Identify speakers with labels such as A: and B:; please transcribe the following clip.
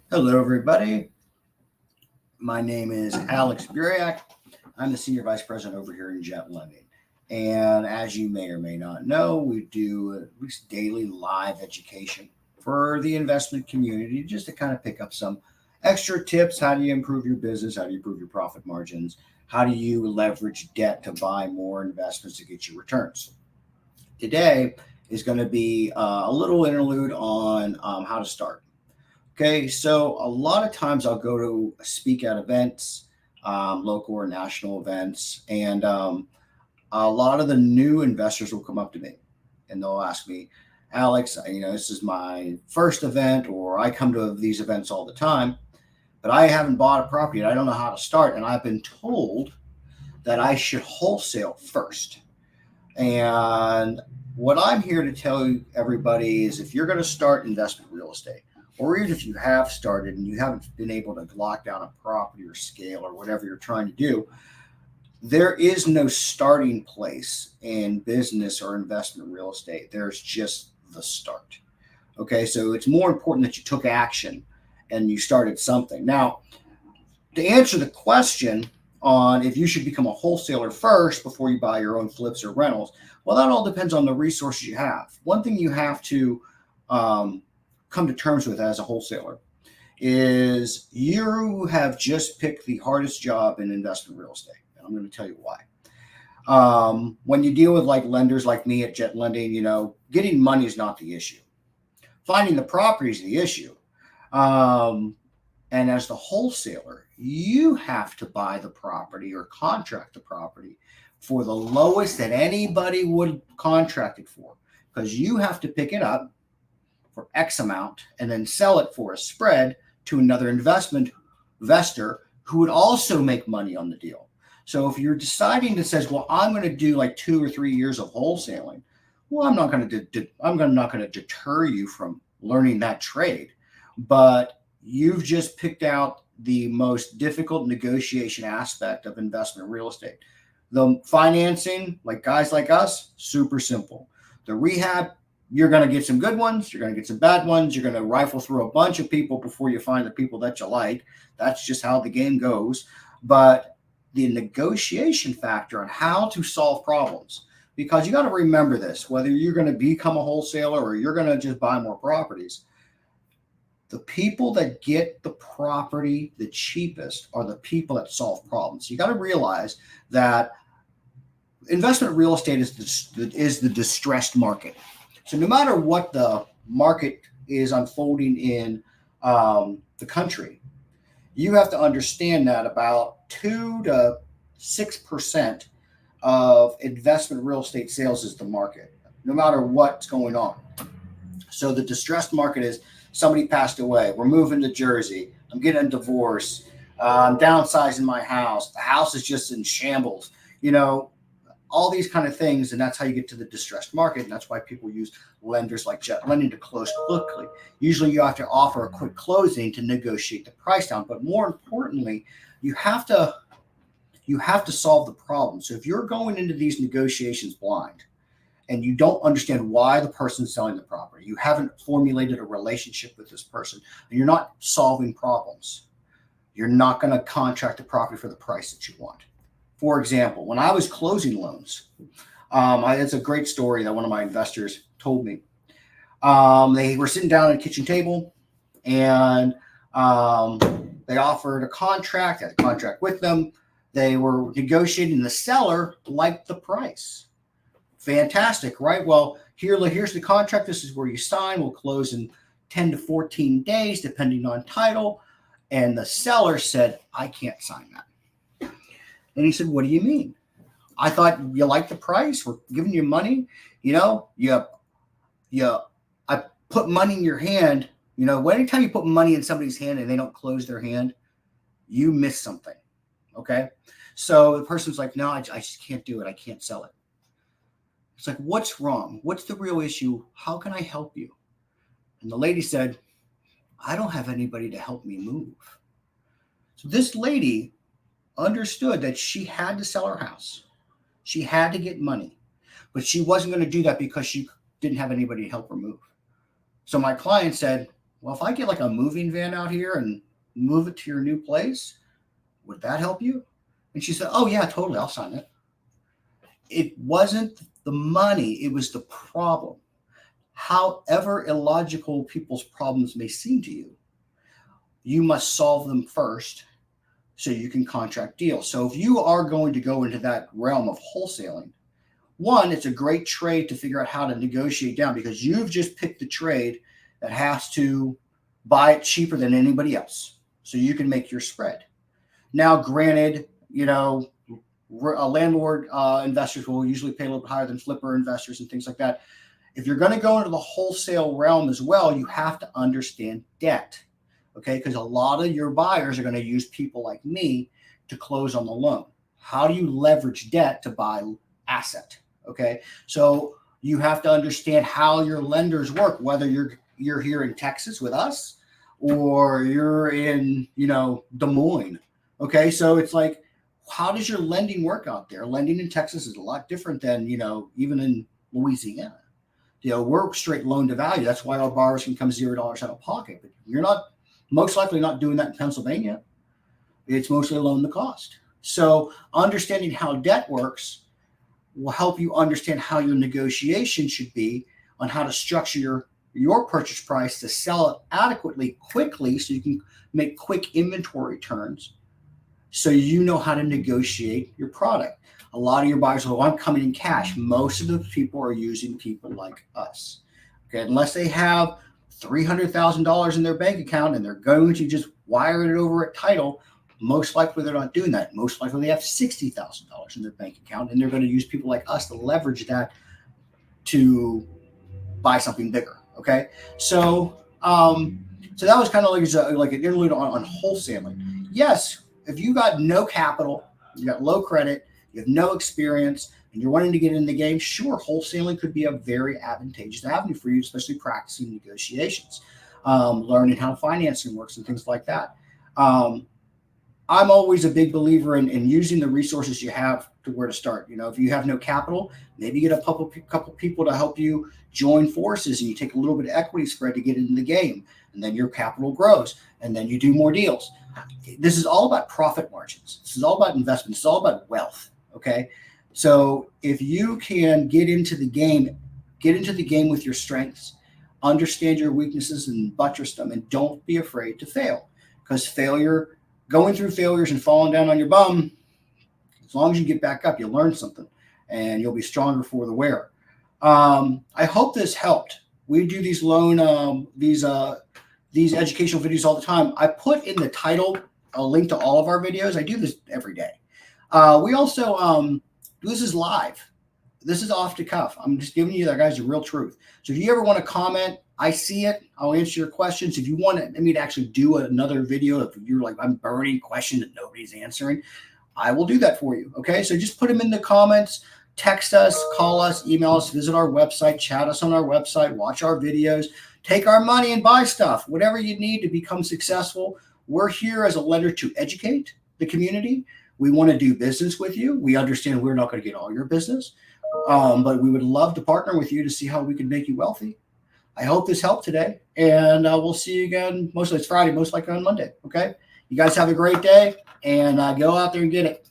A: Hello, everybody. My name is Alex Buriak. I'm the Senior Vice President over here in Jet Lending. And as you may or may not know, we do at least daily live education for the investment community just to kind of pick up some extra tips. How do you improve your business? How do you improve your profit margins? How do you leverage debt to buy more investments to get you returns? Today is going to be a little interlude on how to start. Okay, so a lot of times I'll go to speak at events, local or national events, and a lot of the new investors will come up to me and they'll ask me, Alex, this is my first event, or I come to these events all the time, but I haven't bought a property and I don't know how to start. And I've been told that I should wholesale first. And what I'm here to tell everybody is if you're going to start investment real estate, or even if you have started and you haven't been able to lock down a property or scale or whatever you're trying to do, there is no starting place in business or investment real estate. There's just the start. Okay, so it's more important that you took action and you started something. Now, to answer the question on if you should become a wholesaler first before you buy your own flips or rentals, well, that all depends on the resources you have. One thing you have to come to terms with as a wholesaler is you have just picked the hardest job in investment real estate. And I'm going to tell you why. When you deal with like lenders like me at Jet Lending, getting money is not the issue. Finding the property is the issue. And as the wholesaler, you have to buy the property or contract the property for the lowest that anybody would contract it for, because you have to pick it up for X amount and then sell it for a spread to another investment investor who would also make money on the deal. So if you're deciding that says, well, I'm going to do like 2 or 3 years of wholesaling, well, I'm not going to deter you from learning that trade, but you've just picked out the most difficult negotiation aspect of investment real estate. The financing, like guys like us, super simple. The rehab, you're going to get some good ones. You're going to get some bad ones. You're going to rifle through a bunch of people before you find the people that you like. That's just how the game goes. But the negotiation factor on how to solve problems, because you got to remember this, whether you're going to become a wholesaler or you're going to just buy more properties, the people that get the property the cheapest are the people that solve problems. You got to realize that investment real estate is the distressed market. So no matter what the market is unfolding in the country, you have to understand that about 2 to 6% of investment real estate sales is the market, no matter what's going on. So the distressed market is somebody passed away, we're moving to Jersey, I'm getting a divorce, I'm downsizing my house, the house is just in shambles, all these kind of things, and that's how you get to the distressed market, and that's why people use lenders like Jet Lending to close quickly. Usually you have to offer a quick closing to negotiate the price down, but more importantly, you have to solve the problem. So if you're going into these negotiations blind, and you don't understand why the person's selling the property, you haven't formulated a relationship with this person, and you're not solving problems, you're not going to contract the property for the price that you want. For example, when I was closing loans, it's a great story that one of my investors told me. They were sitting down at a kitchen table, and they offered a contract. I had a contract with them. They were negotiating. The seller liked the price. Fantastic, right? Well, here's the contract. This is where you sign. We'll close in 10 to 14 days, depending on title. And the seller said, I can't sign that. And he said, what do you mean? I thought you liked the price. We're giving you money. I put money in your hand. Anytime you put money in somebody's hand and they don't close their hand, you miss something. Okay. So the person's like, no, I just can't do it. I can't sell it. It's like, what's wrong? What's the real issue? How can I help you? And the lady said, I don't have anybody to help me move. So this lady understood that she had to sell her house. She had to get money, but she wasn't going to do that because she didn't have anybody to help her move. So my client said, well, if I get like a moving van out here and move it to your new place, would that help you? And she said, oh, yeah, totally. I'll sign it. It wasn't the money, it was the problem. However illogical people's problems may seem to you, you must solve them first so you can contract deals. So if you are going to go into that realm of wholesaling, one, it's a great trade to figure out how to negotiate down because you've just picked the trade that has to buy it cheaper than anybody else. So you can make your spread. Now, granted, landlord investors will usually pay a little bit higher than flipper investors and things like that. If you're going to go into the wholesale realm as well, you have to understand debt, okay? Because a lot of your buyers are going to use people like me to close on the loan. How do you leverage debt to buy asset, okay? So you have to understand how your lenders work, whether you're here in Texas with us or you're in, Des Moines, okay? So it's like, how does your lending work out there? Lending in Texas is a lot different than, even in Louisiana. We're straight loan to value. That's why our borrowers can come $0 out of pocket. But you're most likely not doing that in Pennsylvania. It's mostly loan to cost. So understanding how debt works will help you understand how your negotiation should be on how to structure your purchase price to sell it adequately, quickly, so you can make quick inventory turns. So you know how to negotiate your product. A lot of your buyers will, I'm coming in cash. Most of the people are using people like us. Okay, unless they have $300,000 in their bank account and they're going to just wire it over at title, most likely they're not doing that. Most likely they have $60,000 in their bank account and they're going to use people like us to leverage that to buy something bigger. Okay, so that was kind of like an interlude on wholesaling. Yes, if you got no capital, you got low credit, you have no experience, and you're wanting to get in the game, sure, wholesaling could be a very advantageous avenue for you, especially practicing negotiations, learning how financing works and things like that. I'm always a big believer in using the resources you have to where to start. If you have no capital, maybe get a couple people to help you join forces and you take a little bit of equity spread to get into the game. And then your capital grows and then you do more deals. This is all about profit margins. This is all about investment. It's all about wealth. Okay. So if you can get into the game with your strengths, understand your weaknesses and buttress them, and don't be afraid to fail, because going through failures and falling down on your bum, as long as you get back up, you'll learn something and you'll be stronger for the wear. I hope this helped. We do these these educational videos all the time. I put in the title a link to all of our videos. I do this every day. We also, this is live. This is off the cuff. I'm just giving you that, guys, the real truth. So if you ever want to comment, I see it. I'll answer your questions. If you want me to actually do another video, if you're like, I'm burning questions that nobody's answering, I will do that for you. Okay. So just put them in the comments, text us, call us, email us, visit our website, chat us on our website, watch our videos, take our money and buy stuff, whatever you need to become successful. We're here as a lender to educate the community. We want to do business with you. We understand we're not going to get all your business, but we would love to partner with you to see how we can make you wealthy. I hope this helped today, and we'll see you again. Mostly it's Friday, most likely on Monday. Okay. You guys have a great day, and go out there and get it.